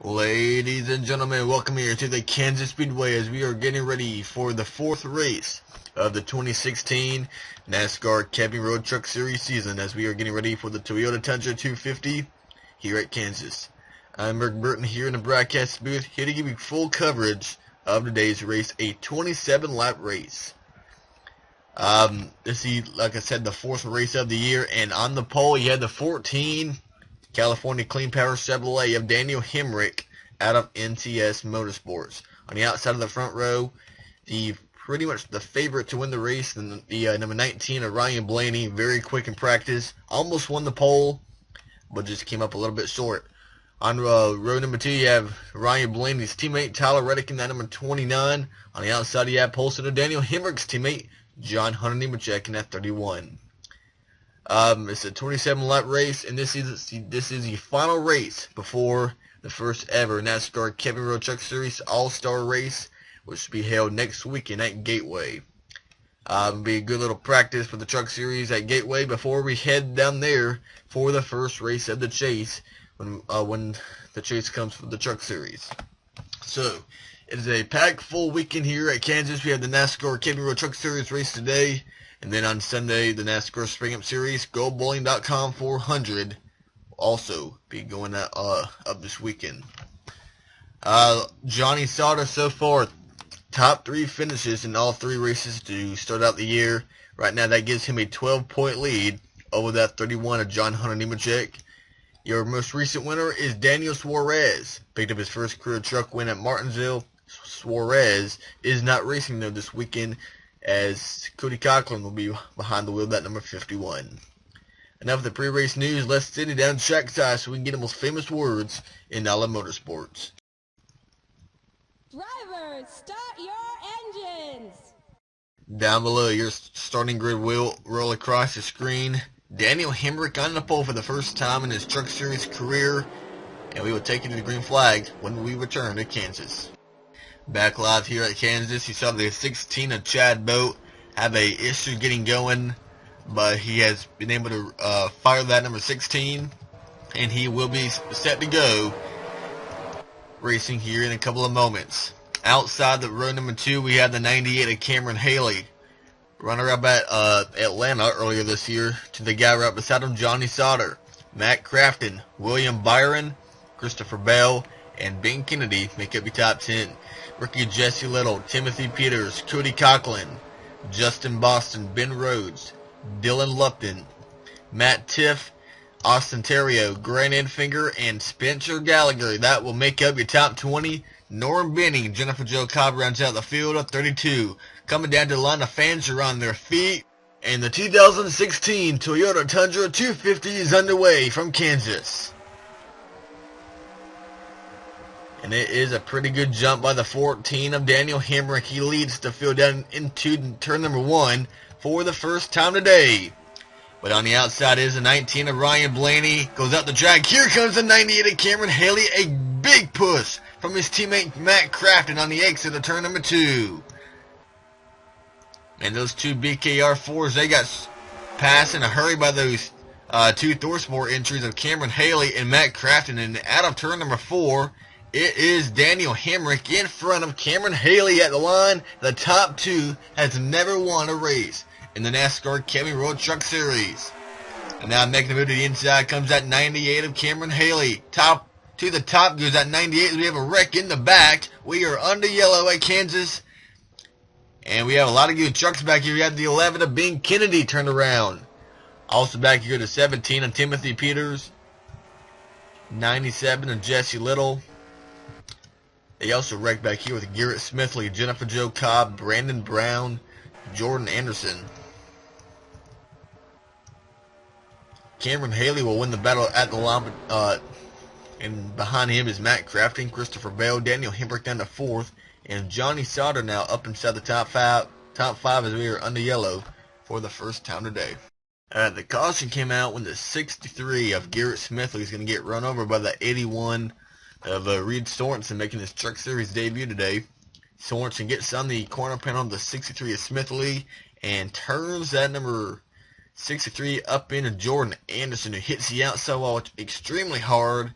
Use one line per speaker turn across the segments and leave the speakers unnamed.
Ladies and gentlemen, welcome here to the Kansas Speedway as we are getting ready for the fourth race of the 2016 NASCAR Camping Road Truck Series season as we are getting ready for the Toyota Tundra 250 here at Kansas. I'm Rick Burton here in the broadcast booth, here to give you full coverage of today's race, a 27-lap race. This is, like I said, the fourth race of the year, and on the pole you had the 14 California Clean Power Chevrolet of Daniel Hemrick out of NTS Motorsports. On the outside of the front row, pretty much the favorite to win the race, and the number 19 of Ryan Blaney, very quick in practice, almost won the pole, but just came up a little bit short. On row number 2, you have Ryan Blaney's teammate Tyler Reddick in that number 29. On the outside, you have pole sitter Daniel Hemrick's teammate John Hunter Nemechek in that 31. It's a 27-lap race, and this is the final race before the first ever NASCAR Camping Road Truck Series All-Star Race, which will be held next weekend at Gateway. It'll be a good little practice for the Truck Series at Gateway before we head down there for the first race of the chase when the chase comes for the Truck Series. So, it is a packed full weekend here at Kansas. We have the NASCAR Camping Road Truck Series race today. And then on Sunday, the NASCAR Spring Up Series, GoBowling.com 400 will also be going up this weekend. Johnny Sauter so far, top 3 finishes in all 3 races to start out the year. Right now, that gives him a 12-point lead over that 31 of John Hunter Nemechek. Your most recent winner is Daniel Suarez. Picked up his first career truck win at Martinsville. Suarez is not racing though this weekend, as Cody Coughlin will be behind the wheel of that number 51. Enough of the pre-race news. Let's sit it down trackside so we can get the most famous words in all of motorsports.
Drivers, start your engines!
Down below, your starting grid will roll across the screen. Daniel Hemrick on the pole for the first time in his Truck Series career, and we will take you to the green flag when we return to Kansas. Back live here at Kansas, you saw the 16 of Chad Boat have a issue getting going, but he has been able to fire that number 16, and he will be set to go racing here in a couple of moments. Outside the row number 2, we have the 98 of Cameron Haley, runner-up at Atlanta earlier this year, to the guy right beside him, Johnny Sauter, Matt Crafton, William Byron, Christopher Bell, and Ben Kennedy make up your top 10. Rookie Jesse Little, Timothy Peters, Cody Coughlin, Justin Boston, Ben Rhodes, Dylan Lupton, Matt Tiff, Austin Terrio, Grant Enfinger, and Spencer Gallagher. That will make up your top 20. Norm Benning, Jennifer Jo Cobb rounds out the field of 32. Coming down to the line, the fans are on their feet, and the 2016 Toyota Tundra 250 is underway from Kansas. And it is a pretty good jump by the 14 of Daniel Hemrick. He leads the field down into turn number 1 for the first time today. But on the outside is the 19 of Ryan Blaney. Goes out the track. Here comes the 98 of Cameron Haley. A big push from his teammate Matt Crafton on the exit of turn number 2. And those 2 BKR4s, they got passed in a hurry by those 2 ThorSport entries of Cameron Haley and Matt Crafton. And out of turn number 4, it is Daniel Hemrick in front of Cameron Haley at the line. The top 2 has never won a race in the NASCAR Camping Road Truck Series. And now making the move to the inside comes that 98 of Cameron Haley. Top to the top goes that 98. We have a wreck in the back. We are under yellow at Kansas. And we have a lot of good trucks back here. We have the 11 of Ben Kennedy turned around. Also back here the 17 of Timothy Peters. 97 of Jesse Little. They also wrecked back here with Garrett Smithley, Jennifer Jo Cobb, Brandon Brown, Jordan Anderson. Cameron Haley will win the battle at the line, and behind him is Matt Crafton, Christopher Bell, Daniel Hemrick down to 4th, and Johnny Sauter now up inside the top five as we are under yellow for the first time today. The caution came out when the 63 of Garrett Smithley is going to get run over by the 81 of Reed Sorensen making his Truck Series debut today. Sorensen gets on the corner panel of the 63 of Smithley and turns that number 63 up into Jordan Anderson, who hits the outside wall extremely hard,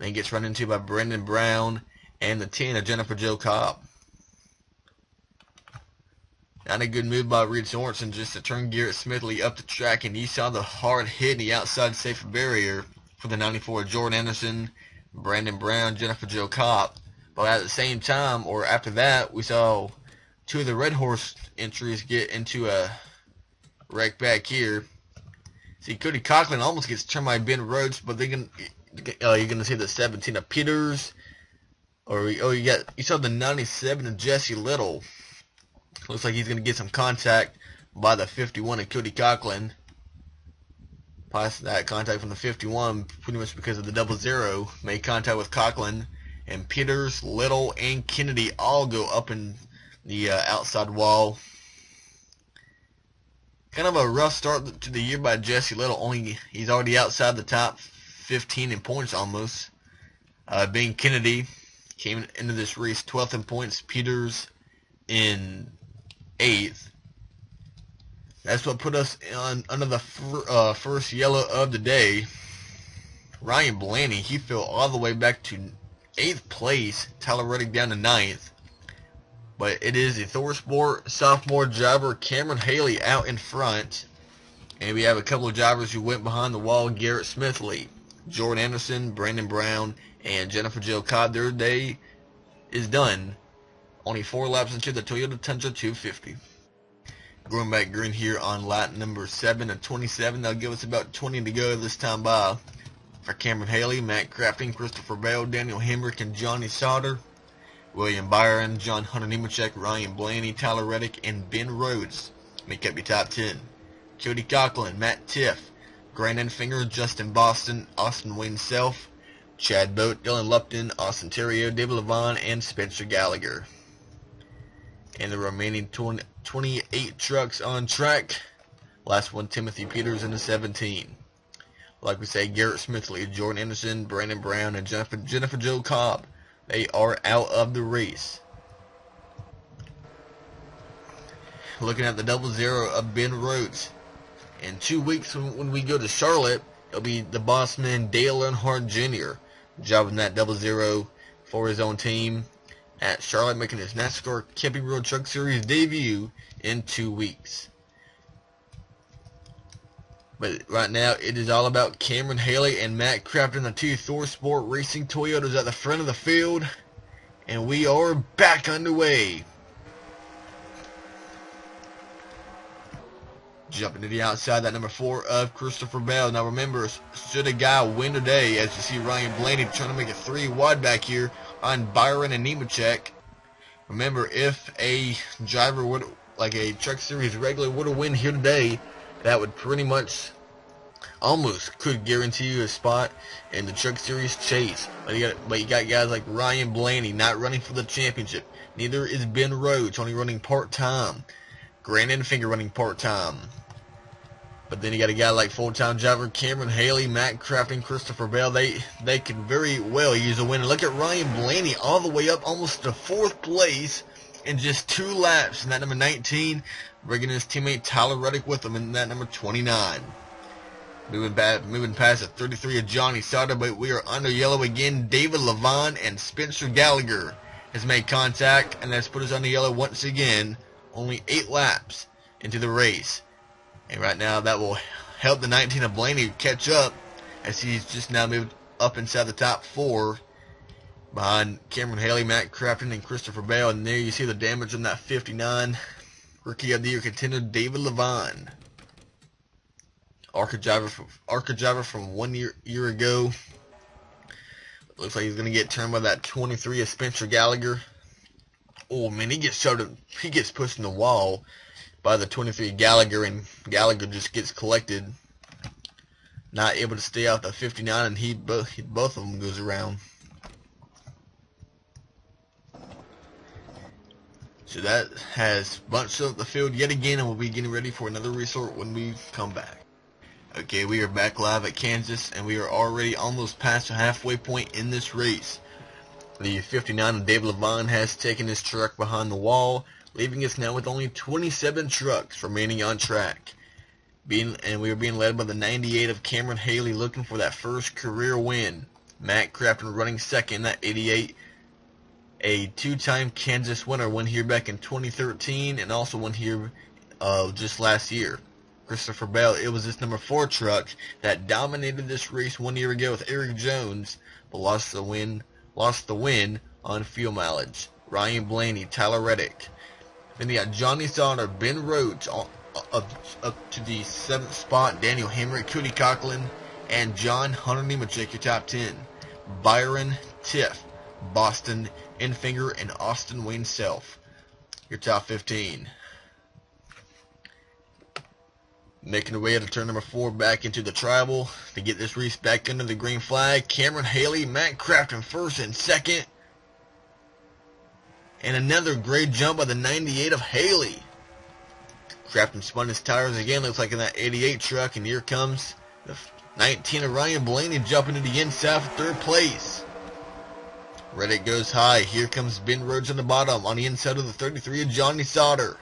Then gets run into by Brendan Brown and the 10 of Jennifer Jo Cobb. Not a good move by Reed Sorensen just to turn Garrett Smithley up the track, and you saw the hard hit in the outside safe barrier for the 94 of Jordan Anderson, Brandon Brown, Jennifer Jo Cobb. But at the same time, or after that, we saw two of the Red Horse entries get into a wreck back here. See, Cody Coughlin almost gets turned by Ben Rhodes, but you're gonna see the 17 of Peters, or you saw the 97 of Jesse Little. Looks like he's gonna get some contact by the 51 of Cody Coughlin. Plus that contact from the 51, pretty much because of the 00, made contact with Coughlin, and Peters, Little, and Kennedy all go up in the outside wall. Kind of a rough start to the year by Jesse Little. Only he's already outside the top 15 in points almost. Being Kennedy came into this race 12th in points. Peters in 8th. That's what put us under the first yellow of the day. Ryan Blaney, he fell all the way back to 8th place. Tyler Reddick down to 9th. But it is the ThorSport sophomore driver Cameron Haley out in front. And we have a couple of drivers who went behind the wall. Garrett Smithley, Jordan Anderson, Brandon Brown, and Jennifer Jo Cobb. Their day is done. Only 4 laps into the Toyota Tundra 250. Going back green here on lap number 7 of 27. That'll give us about 20 to go this time by. For Cameron Haley, Matt Crafton, Christopher Bell, Daniel Hemrick, and Johnny Sauter. William Byron, John Hunter Nemechek, Ryan Blaney, Tyler Reddick, and Ben Rhodes make up your top 10. Cody Coughlin, Matt Tiff, Brandon Finger, Justin Boston, Austin Wayne Self, Chad Boat, Dylan Lupton, Austin Terrio, David Levine, and Spencer Gallagher. And the remaining 28 trucks on track. Last one, Timothy Peters in the 17. Like we say, Garrett Smithley, Jordan Anderson, Brandon Brown, and Jennifer Jo Cobb. They are out of the race. Looking at the 00 of Ben Rhodes. In 2 weeks when we go to Charlotte, it'll be the boss man Dale Earnhardt Jr. driving that 00 for his own team at Charlotte, making his NASCAR Camping World Truck Series debut in 2 weeks. But right now, it is all about Cameron Haley and Matt Crafton, the 2 ThorSport Racing Toyotas at the front of the field. And we are back underway. Jumping to the outside, that number 4 of Christopher Bell. Now remember, should a guy win today, as you see Ryan Blaney trying to make it 3 wide back here on Byron and Nemechek. Remember, if a driver would, like a Truck Series regular, would have win here today, that would pretty much almost could guarantee you a spot in the Truck Series chase. But you got guys like Ryan Blaney not running for the championship. Neither is Ben Rhodes, only running part-time. Brandon Finger running part-time. But then you got a guy like full-time driver Cameron Haley, Matt Crafton, Christopher Bell. They could very well use a win. And look at Ryan Blaney all the way up almost to 4th place in just 2 laps. And that number 19, bringing his teammate Tyler Reddick with him in that number 29. Moving past the 33 of Johnny Sauter, but we are under yellow again. David Levine and Spencer Gallagher has made contact, and that's put us under yellow once again. Only 8 laps into the race. And right now that will help the 19 of Blaney catch up, as he's just now moved up inside the top 4 behind Cameron Haley, Matt Crafton, and Christopher Bell. And there you see the damage on that 59. Rookie of the Year contender David Levine. ARCA driver from 1 year ago. Looks like he's going to get turned by that 23 of Spencer Gallagher. Oh man, he gets pushed in the wall by the 23 Gallagher, and Gallagher just gets collected. Not able to stay out the 59, and both of them goes around. So that has bunched up the field yet again, and we'll be getting ready for another restart when we come back. Okay, we are back live at Kansas, and we are already almost past the halfway point in this race. The 59 of David Levine has taken his truck behind the wall, leaving us now with only 27 trucks remaining on track. And we are being led by the 98 of Cameron Haley, looking for that first career win. Matt Crafton running second in that 88. A two-time Kansas winner, won here back in 2013 and also won here just last year. Christopher Bell, it was this number 4 truck that dominated this race 1 year ago with Eric Jones, but lost the win on fuel mileage. Ryan Blaney, Tyler Reddick. Then you got Johnny Sauter, Ben Rhodes up to the 7th spot, Daniel Hemrick, Cody Coughlin, and John Hunter Nemechek, your top 10. Byron Tiff, Boston Enfinger, and Austin Wayne Self, your top 15. Making their way out of turn number 4 back into the tribal to get this race back under the green flag. Cameron Haley, Matt Crafton first and second. And another great jump by the 98 of Haley. Crafton spun his tires again, looks like in that 88 truck, and here comes the 19 of Ryan Blaney jumping to the inside for 3rd place. Reddick goes high. Here comes Ben Rhodes on the bottom on the inside of the 33 of Johnny Sauter.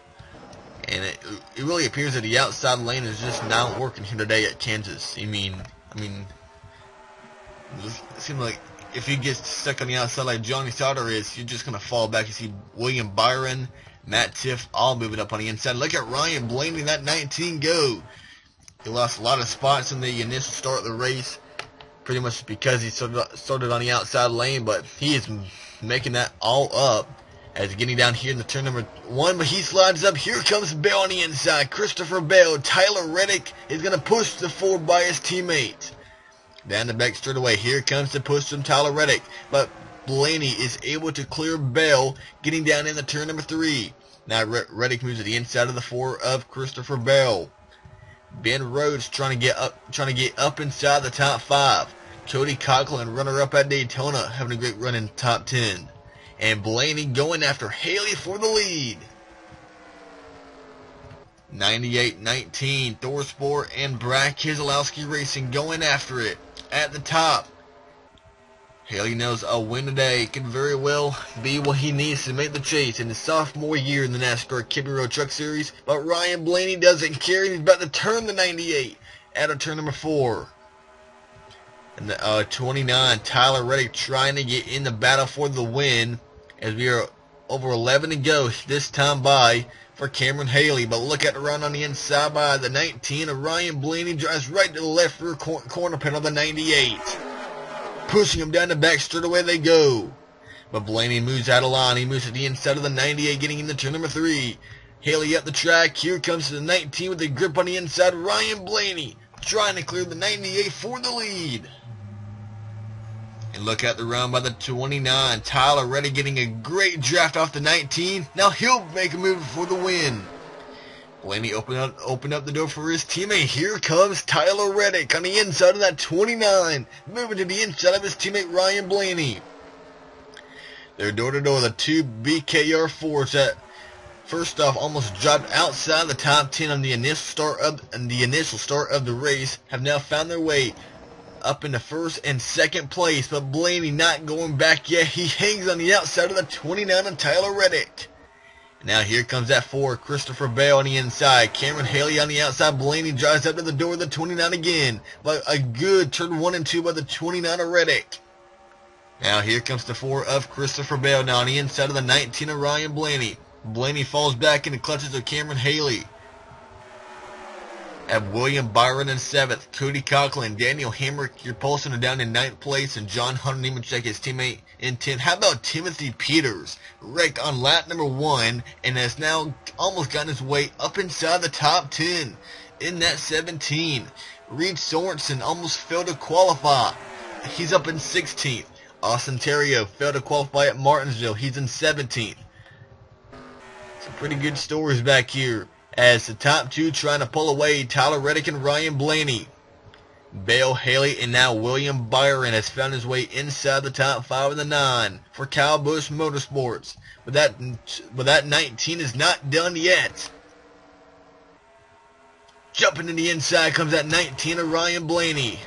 And it really appears that the outside lane is just not working here today at Kansas. I mean, it seems like if he gets stuck on the outside like Johnny Sauter is, you're just going to fall back. You see William Byron, Matt Tiff all moving up on the inside. Look at Ryan Blaney, that 19 go. He lost a lot of spots in the initial start of the race, pretty much because he started on the outside lane, but he is making that all up as getting down here in the turn number 1, but he slides up. Here comes Bell on the inside. Christopher Bell. Tyler Reddick is going to push the forward by his teammate. Down the back straightaway. Here comes the push from Tyler Reddick, but Blaney is able to clear Bell, getting down in the turn number 3. Now Reddick moves to the inside of the 4 of Christopher Bell. Ben Rhodes trying to get up inside the top 5. Cody Coughlin, runner-up at Daytona, having a great run in the top 10. And Blaney going after Haley for the lead. 98-19, Thorsport and Brad Keselowski Racing going after it at the top. Haley knows a win today could very well be what he needs to make the chase in his sophomore year in the NASCAR Camping Road Truck Series. But Ryan Blaney doesn't care. He's about to turn the 98 out of turn number 4. And the 29, Tyler Reddick trying to get in the battle for the win, as we are over 11 to go this time by for Cameron Haley. But look at the run on the inside by the 19 of Ryan Blaney. Drives right to the left rear corner pin of the 98. Pushing him down the back straightaway they go. But Blaney moves out of line. He moves to the inside of the 98, getting into turn number 3. Haley up the track. Here comes the 19 with the grip on the inside. Ryan Blaney trying to clear the 98 for the lead. And look at the run by the 29. Tyler Reddick getting a great draft off the 19. Now he'll make a move for the win. Blaney open up the door for his teammate. Here comes Tyler Reddick on the inside of that 29. Moving to the inside of his teammate Ryan Blaney. They're door to door. The 2 BKR Fords that first off almost dropped outside the top 10 on the initial start of the race have now found their way up in the 1st and 2nd place, but Blaney not going back yet. He hangs on the outside of the 29 of Tyler Reddick. Now here comes that 4, Christopher Bell on the inside. Cameron Haley on the outside. Blaney drives up to the door of the 29 again. But a good turn 1 and 2 by the 29 of Reddick. Now here comes the 4 of Christopher Bell. Now on the inside of the 19 of Ryan Blaney. Blaney falls back in the clutches of Cameron Haley. Have William Byron in 7th, Cody Coughlin, Daniel Hemrick, your Paulson are down in 9th place, and John Hunter Nemechek, his teammate, in 10th. How about Timothy Peters, wrecked on lap number 1, and has now almost gotten his way up inside the top 10 in that 17. Reed Sorensen almost failed to qualify. He's up in 16th. Austin Terrio failed to qualify at Martinsville. He's in 17th. Some pretty good stories back here, as the top 2 trying to pull away, Tyler Reddick and Ryan Blaney. Bale Haley and now William Byron has found his way inside the top 5 of the 9 for Kyle Busch Motorsports. But that 19 is not done yet. Jumping to the inside comes that 19 of Ryan Blaney.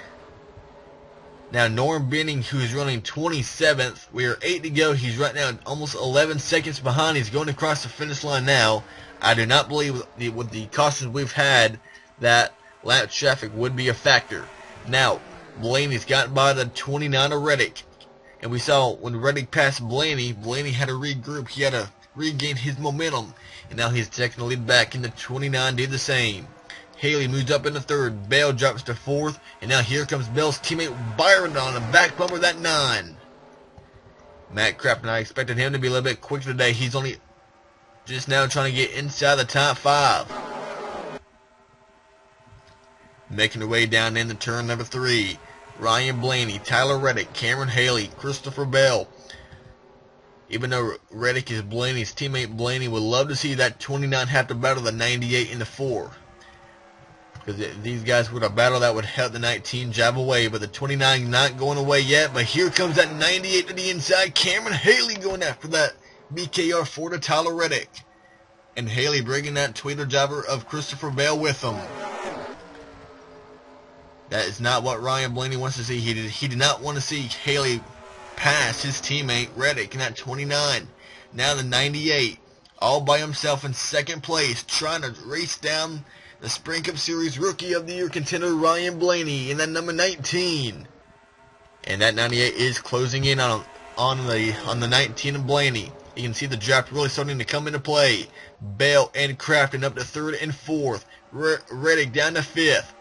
Now Norm Benning, who's running 27th. We are 8 to go. He's right now almost 11 seconds behind. He's going across the finish line now. I do not believe with the cautions we've had that lap traffic would be a factor. Now, Blaney's gotten by the 29 of Reddick. And we saw when Reddick passed Blaney, Blaney had to regroup. He had to regain his momentum. And now he's taking the lead back, and the 29 did the same. Haley moves up into third. Bell drops to fourth. And now here comes Bell's teammate Byron on the back bumper of that 9. Matt Crafton, I expected him to be a little bit quicker today. He's only just now trying to get inside the top 5. Making their way down into turn number 3. Ryan Blaney, Tyler Reddick, Cameron Haley, Christopher Bell. Even though Reddick is Blaney's teammate, Blaney would love to see that 29 have to battle the 98 in the 4. Because these guys would have battled that would help the 19 jab away. But the 29 not going away yet. But here comes that 98 to the inside. Cameron Haley going after that BKR 4 to Tyler Reddick. And Haley bringing that Toyota driver of Christopher Bell with him. That is not what Ryan Blaney wants to see. He did not want to see Haley pass his teammate Reddick in that 29. Now the 98, all by himself in second place, trying to race down the Spring Cup Series Rookie of the Year contender Ryan Blaney in that number 19. And that 98 is closing in on the 19 of Blaney. You can see the draft really starting to come into play. Bell and Crafton up to 3rd and 4th. Reddick down to 5th.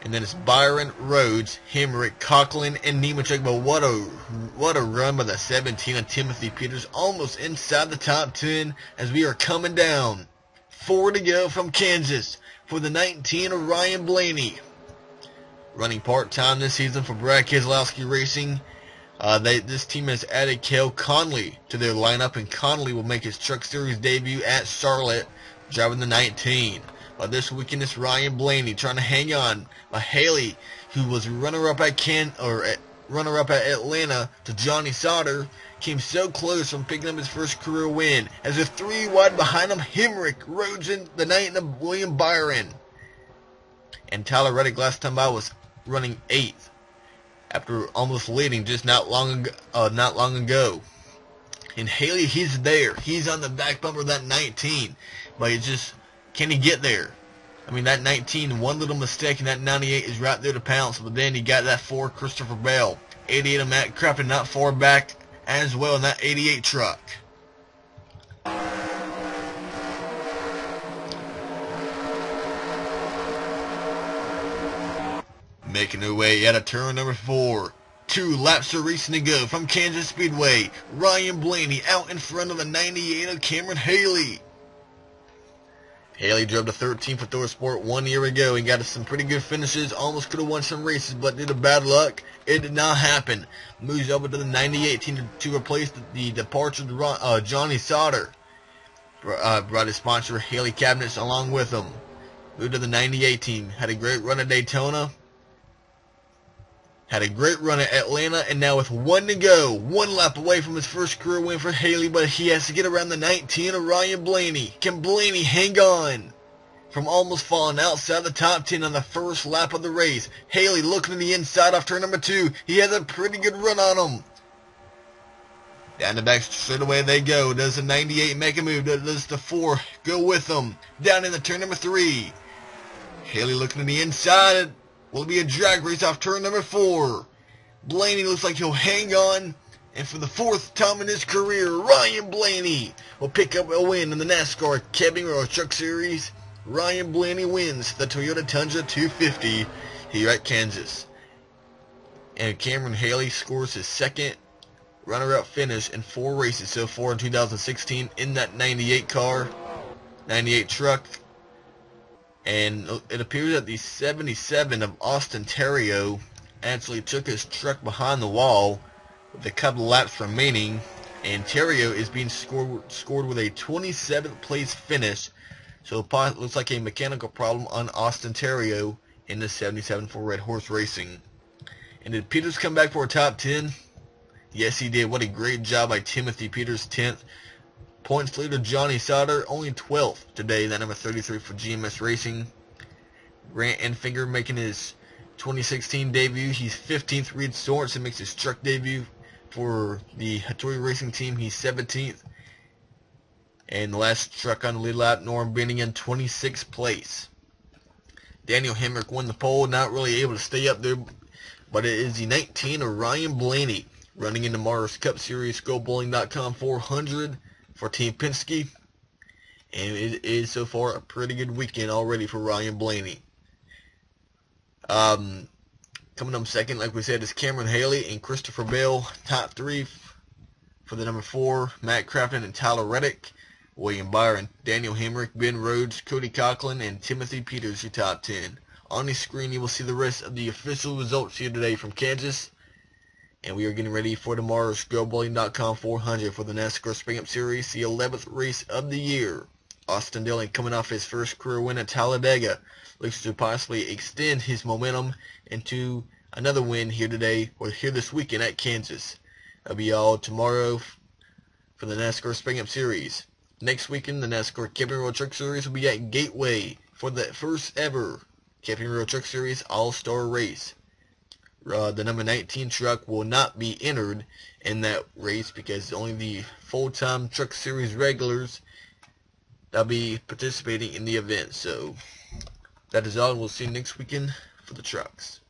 And then it's Byron, Rhodes, Hemrick, Coughlin, and Nemechek. But what a run by the 17 of Timothy Peters. Almost inside the top 10 as we are coming down. 4 to go from Kansas for the 19 of Ryan Blaney. Running part-time this season for Brad Keselowski Racing. This team has added Cale Conley to their lineup, and Conley will make his Truck Series debut at Charlotte, driving the 19. This weekend it's Ryan Blaney trying to hang on. Haley, who was runner-up at Atlanta to Johnny Sauter, came so close from picking up his first career win. As with 3 wide behind him, Hemrick, Rhodes, and the 9 of William Byron. And Tyler Reddick last time by was running 8th after almost leading just not long ago. And Haley, he's there. He's on the back bumper of that 19, but it's just, can he get there? I mean, that 19, one little mistake, and that 98 is right there to pounce. But then he got that 4, Christopher Bell. 88 of Matt Crafton, not far back as well in that 88 truck. Making their way out of turn number 4. 2 laps of racing to go from Kansas Speedway. Ryan Blaney out in front of the 98 of Cameron Haley. Haley drove to 13 for Thor Sport 1 year ago and got us some pretty good finishes. Almost could have won some races, but due to bad luck, it did not happen. Moves over to the 98 team to replace the departure of Johnny Sauter. Brought his sponsor Haley Cabinets along with him. Moved to the 98 team. Had a great run at Daytona. Had a great run at Atlanta, and now with 1 to go, 1 lap away from his first career win for Haley, but he has to get around the 19 of Ryan Blaney. Can Blaney hang on from almost falling outside the top 10 on the first lap of the race? Haley looking to the inside off turn number 2. He has a pretty good run on him. Down the back straight away they go. Does the 98 make a move? Does the 4 go with them? Down in the turn number 3. Haley looking to the inside. Will be a drag race off turn number 4. Blaney looks like he'll hang on. And for the 4th time in his career, Ryan Blaney will pick up a win in the NASCAR Camping or Truck Series. Ryan Blaney wins the Toyota Tundra 250 here at Kansas. And Cameron Haley scores his 2nd runner-up finish in 4 races so far in 2016 in that 98 car, 98 truck. And it appears that the 77 of Austin Terrio actually took his truck behind the wall with a couple of laps remaining. And Terrio is being scored with a 27th place finish. So it looks like a mechanical problem on Austin Terrio in the 77 for Red Horse Racing. And did Peters come back for a top 10? Yes, he did. What a great job by Timothy Peters, 10th. Points leader Johnny Sauter, only 12th today, that number 33 for GMS Racing. Grant Enfinger making his 2016 debut. He's 15th. Reed Sorensen makes his truck debut for the Hattori Racing team. He's 17th. And the last truck on the lead lap, Norm Benning in 26th place. Daniel Hemrick won the pole, not really able to stay up there but it is the 19 of Ryan Blaney running in tomorrow's Cup Series GoBowling.com 400 for Team Penske, and it is so far a pretty good weekend already for Ryan Blaney. Coming up second, like we said, is Cameron Haley and Christopher Bell. Top three for the number 4, Matt Crafton and Tyler Reddick. William Byron, Daniel Hemrick, Ben Rhodes, Cody Coughlin, and Timothy Peters, your top 10. On the screen, you will see the rest of the official results here today from Kansas. And we are getting ready for tomorrow's GoBowling.com 400 for the NASCAR Spring Up Series, the 11th race of the year. Austin Dillon, coming off his first career win at Talladega, looks to possibly extend his momentum into another win here today, or here this weekend at Kansas. That'll be all tomorrow for the NASCAR Spring Up Series. Next weekend, the NASCAR Camping World Truck Series will be at Gateway for the first ever Camping World Truck Series All-Star Race. The number 19 truck will not be entered in that race because only the full-time Truck Series regulars that'll be participating in the event. So that is all, and we'll see you next weekend for the trucks.